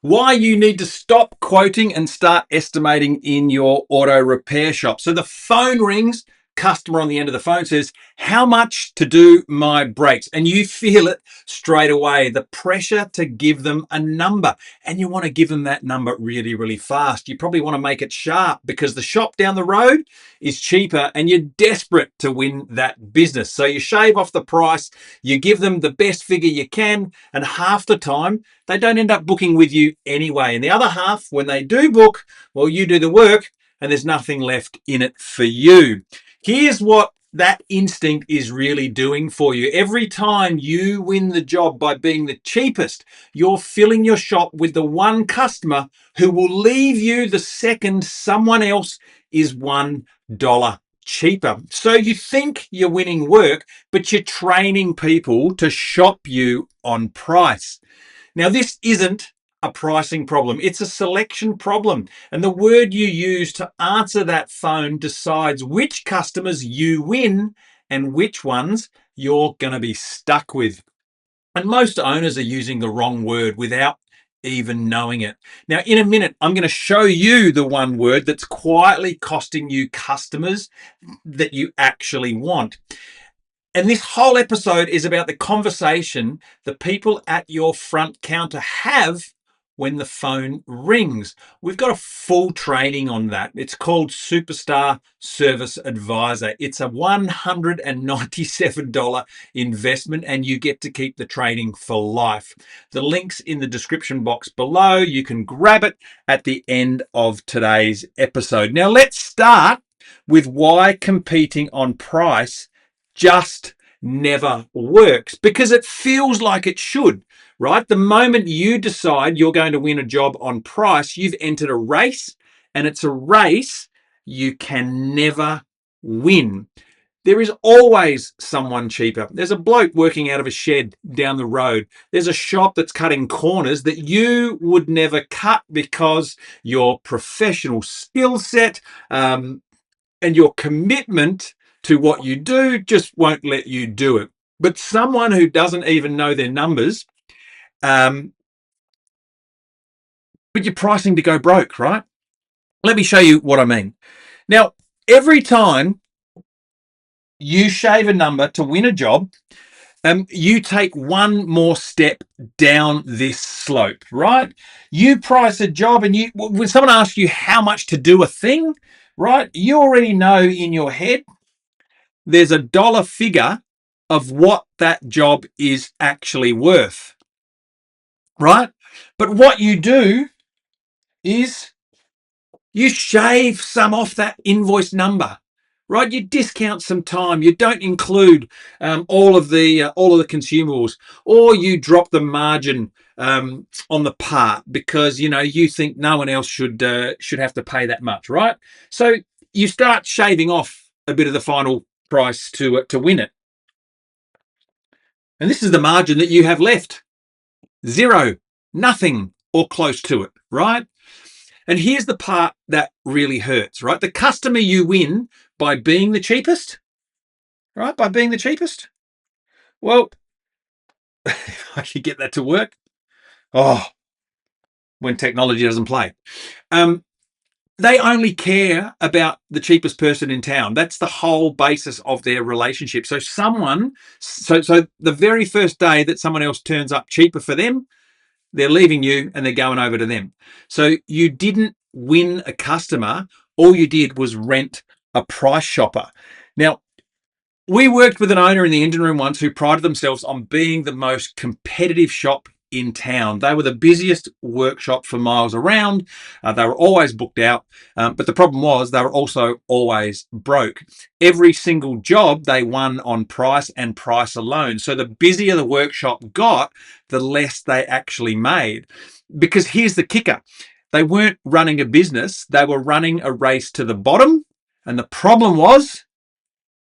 Why you need to stop quoting and start estimating in your auto repair shop. So the phone rings, customer on the end of the phone says, how much to do my brakes? And you feel it straight away, the pressure to give them a number. And you want to give them that number really, really fast. You probably want to make it sharp because the shop down the road is cheaper and you're desperate to win that business. So you shave off the price, you give them the best figure you can, and half the time they don't end up booking with you anyway. And the other half, when they do book, well, you do the work and there's nothing left in it for you. Here's what that instinct is really doing for you. Every time you win the job by being the cheapest, you're filling your shop with the one customer who will leave you the second someone else is $1 cheaper. So you think you're winning work, but you're training people to shop you on price. Now, this isn't a pricing problem. It's a selection problem. And the word you use to answer that phone decides which customers you win and which ones you're going to be stuck with. And most owners are using the wrong word without even knowing it. Now, in a minute, I'm going to show you the one word that's quietly costing you customers that you actually want. And this whole episode is about the conversation the people at your front counter have when the phone rings. We've got a full training on that. It's called Superstar Service Advisor. It's a $197 investment and you get to keep the training for life. The link's in the description box below. You can grab it at the end of today's episode. Now let's start with why competing on price just never works, because it feels like it should, right? The moment you decide you're going to win a job on price, you've entered a race, and it's a race you can never win. There is always someone cheaper. There's a bloke working out of a shed down the road. There's a shop that's cutting corners that you would never cut because your professional skill set, and your commitment to what you do just won't let you do it. But someone who doesn't even know their numbers, but you're pricing to go broke, right? Let me show you what I mean. Now, every time you shave a number to win a job, you take one more step down this slope, right? You price a job and when someone asks you how much to do a thing, right? You already know in your head there's a dollar figure of what that job is actually worth, right? But what you do is you shave some off that invoice number, right? You discount some time. You don't include all of the consumables, or you drop the margin on the part because you think no one else should have to pay that much, right? So you start shaving off a bit of the final price to win it. And this is the margin that you have left. Zero, nothing, or close to it, right? And here's the part that really hurts, right? The customer you win by being the cheapest, right? By being the cheapest. Well, if I could get that to work. Oh, when technology doesn't play. Um, they only care about the cheapest person in town. That's the whole basis of their relationship. So so the very first day that someone else turns up cheaper for them, they're leaving you and they're going over to them. So you didn't win a customer. All you did was rent a price shopper. Now, we worked with an owner in the engine room once who prided themselves on being the most competitive shop in town. They were the busiest workshop for miles around. They were always booked out. But the problem was they were also always broke. Every single job they won on price and price alone. So the busier the workshop got, the less they actually made. Because here's the kicker. They weren't running a business. They were running a race to the bottom. And the problem was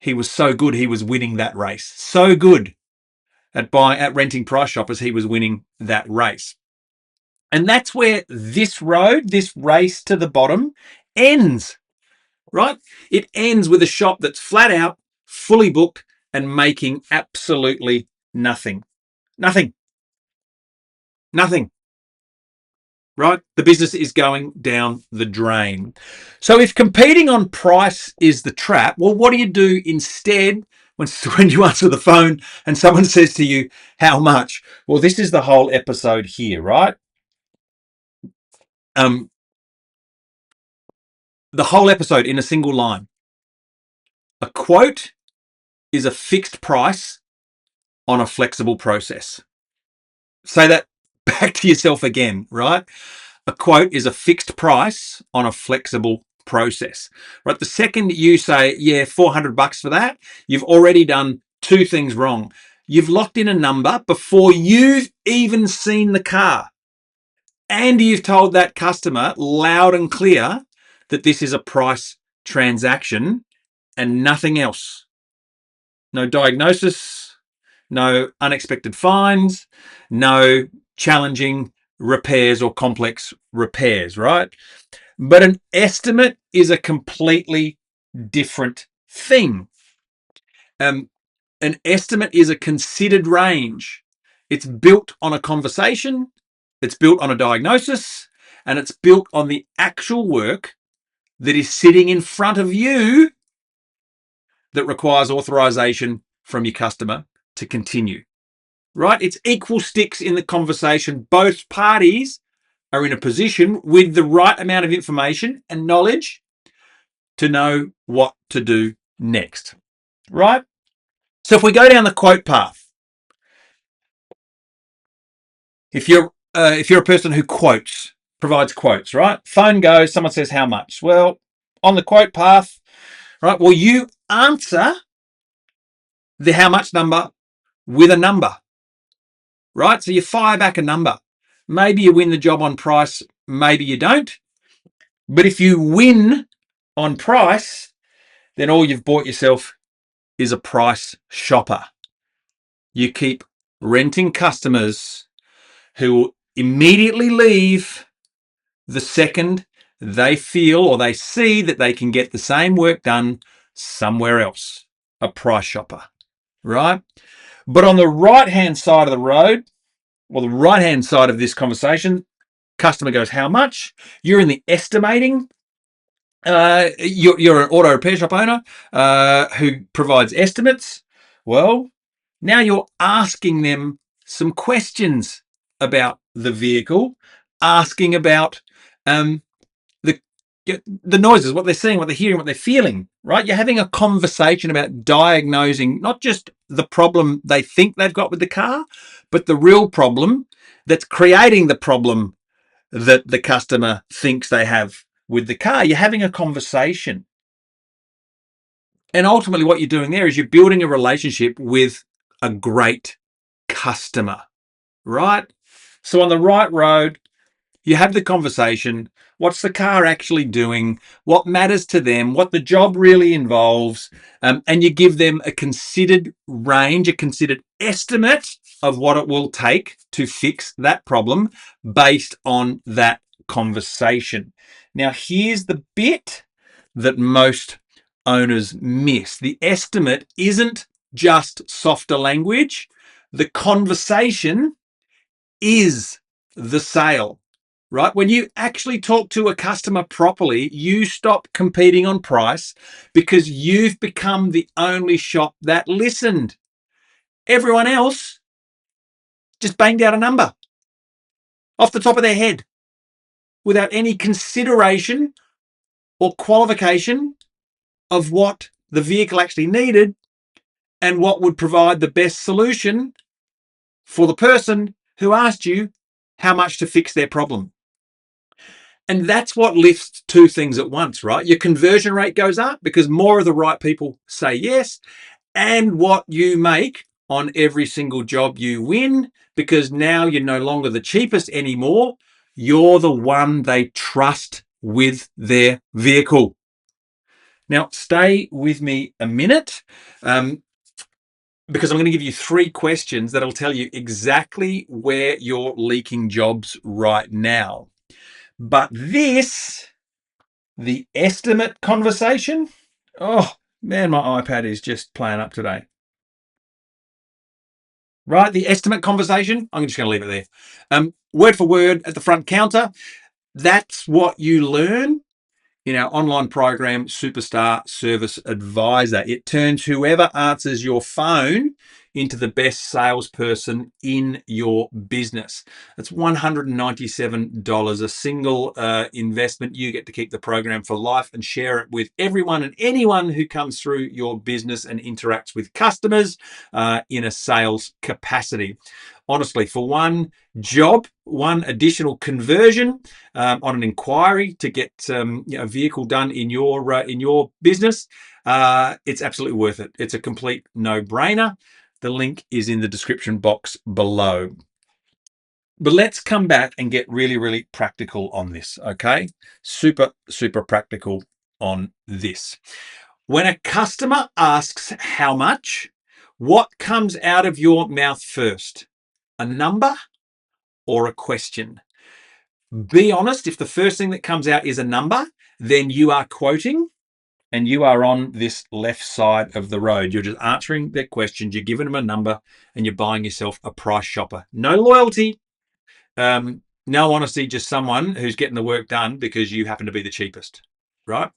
he was so good, he was winning that race. So good at renting price shoppers, he was winning that race. And that's where this road, this race to the bottom ends, right? It ends with a shop that's flat out, fully booked and making absolutely nothing. Nothing. Nothing. right? The business is going down the drain. So if competing on price is the trap, well, what do you do instead when you answer the phone and someone says to you, how much? Well, this is the whole episode here, right? Um, the whole episode in a single line. A quote is a fixed price on a flexible process. Say that back to yourself again, right? A quote is a fixed price on a flexible process, right? The second you say, yeah, $400 for that, you've already done two things wrong. You've locked in a number before you've even seen the car. And you've told that customer loud and clear that this is a price transaction and nothing else. No diagnosis, no unexpected fines, no challenging repairs or complex repairs, right? But an estimate is a completely different thing. An estimate is a considered range. It's built on a conversation, it's built on a diagnosis, and it's built on the actual work that is sitting in front of you that requires authorization from your customer to continue. Right? It's equal sticks in the conversation. Both parties are in a position with the right amount of information and knowledge to know what to do next. Right? So if we go down the quote path, if you're a person who provides quotes, right? Phone goes, someone says how much. Well, on the quote path, right? Well, you answer the how much number with a number, right? So you fire back a number. Maybe you win the job on price, maybe you don't. But if you win on price, then all you've bought yourself is a price shopper. You keep renting customers who will immediately leave the second they feel or they see that they can get the same work done somewhere else. A price shopper, right? But on the right hand side of the road, or the right hand side of this conversation, customer goes, how much? You're in the estimating. You're an auto repair shop owner who provides estimates. Well, now you're asking them some questions about the vehicle, asking about um, the the noises, what they're seeing, what they're hearing, what they're feeling. Right? You're having a conversation about diagnosing not just the problem they think they've got with the car, but the real problem that's creating the problem that the customer thinks they have with the car. You're having a conversation. And ultimately, what you're doing there is you're building a relationship with a great customer, right? So on the right road, you have the conversation. What's the car actually doing? What matters to them? What the job really involves? And you give them a considered range, a considered estimate of what it will take to fix that problem based on that conversation. Now, here's the bit that most owners miss. The estimate isn't just softer language. The conversation is the sale, right? When you actually talk to a customer properly, you stop competing on price because you've become the only shop that listened. Everyone else just banged out a number off the top of their head without any consideration or qualification of what the vehicle actually needed and what would provide the best solution for the person who asked you how much to fix their problem. And that's what lifts two things at once, right? Your conversion rate goes up because more of the right people say yes, and what you make on every single job you win, because now you're no longer the cheapest anymore. You're the one they trust with their vehicle. Now, stay with me a minute because I'm going to give you three questions that'll tell you exactly where you're leaking jobs right now. But the estimate conversation, oh man, my iPad is just playing up today. right? The estimate conversation, I'm just going to leave it there. Word for word at the front counter. That's what you learn in our online program, Superstar Service Advisor. It turns whoever answers your phone into the best salesperson in your business. It's $197, a single investment. You get to keep the program for life and share it with everyone and anyone who comes through your business and interacts with customers in a sales capacity. Honestly, for one job, one additional conversion on an inquiry to get a vehicle done in your business, it's absolutely worth it. It's a complete no-brainer. The link is in the description box below. But let's come back and get really, really practical on this, okay? Super, super practical on this. When a customer asks how much, what comes out of your mouth first? A number or a question? Be honest. If the first thing that comes out is a number, then you are quoting and you are on this left side of the road. You're just answering their questions. You're giving them a number and you're buying yourself a price shopper. No loyalty, no honesty, just someone who's getting the work done because you happen to be the cheapest, right?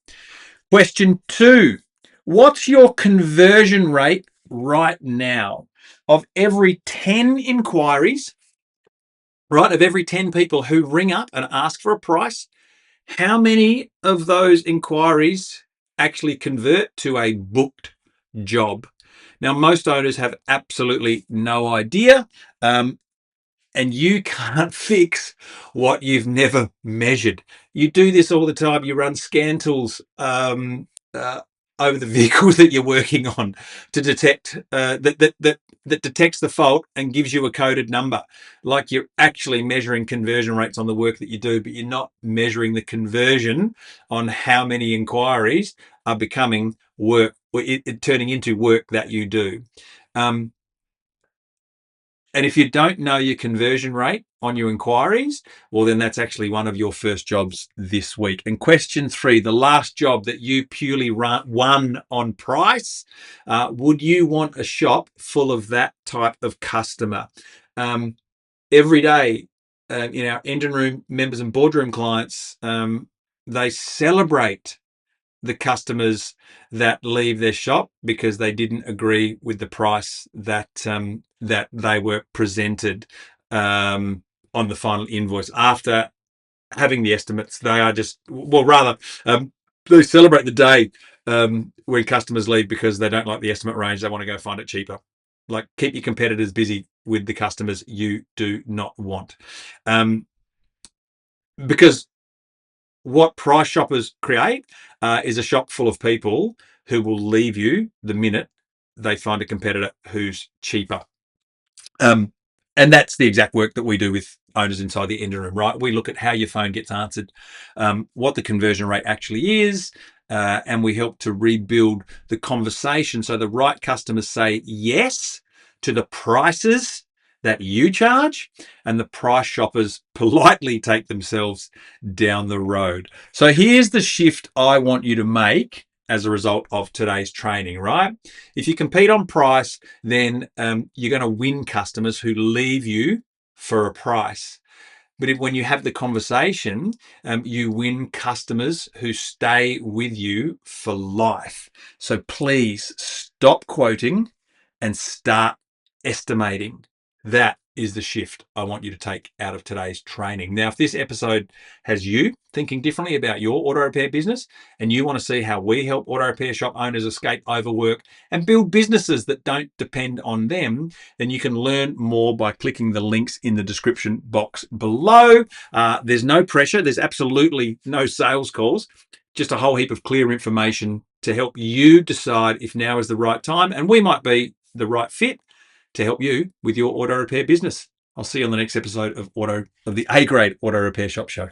Question 2. What's your conversion rate right now? Of every 10 inquiries, right, of every 10 people who ring up and ask for a price, how many of those inquiries actually convert to a booked job? Now, most owners have absolutely no idea, and you can't fix what you've never measured. You do this all the time. You run scan tools over the vehicles that you're working on to detect that detects the fault and gives you a coded number. Like you're actually measuring conversion rates on the work that you do, but you're not measuring the conversion on how many inquiries are becoming work, it turning into work that you do. And if you don't know your conversion rate on your inquiries, well, then that's actually one of your first jobs this week. And question 3, the last job that you purely won on price, would you want a shop full of that type of customer? Every day, our engine room members and boardroom clients, they celebrate the customers that leave their shop because they didn't agree with the price that that they were presented on the final invoice. After having the estimates, they are just, well, rather, they celebrate the day when customers leave because they don't like the estimate range. They want to go find it cheaper. Like, keep your competitors busy with the customers you do not want. Because what price shoppers create is a shop full of people who will leave you the minute they find a competitor who's cheaper. And that's the exact work that we do with owners inside the engine room, right? We look at how your phone gets answered, what the conversion rate actually is, and we help to rebuild the conversation so the right customers say yes to the prices that you charge, and the price shoppers politely take themselves down the road. So here's the shift I want you to make as a result of today's training, right? If you compete on price, then you're going to win customers who leave you for a price. But when you have the conversation, you win customers who stay with you for life. So please stop quoting and start estimating. That is the shift I want you to take out of today's training. Now, if this episode has you thinking differently about your auto repair business and you want to see how we help auto repair shop owners escape overwork and build businesses that don't depend on them, then you can learn more by clicking the links in the description box below. There's no pressure. There's absolutely no sales calls, just a whole heap of clear information to help you decide if now is the right time, and we might be the right fit to help you with your auto repair business. I'll see you on the next episode of the A Grade Auto Repair Shop Show.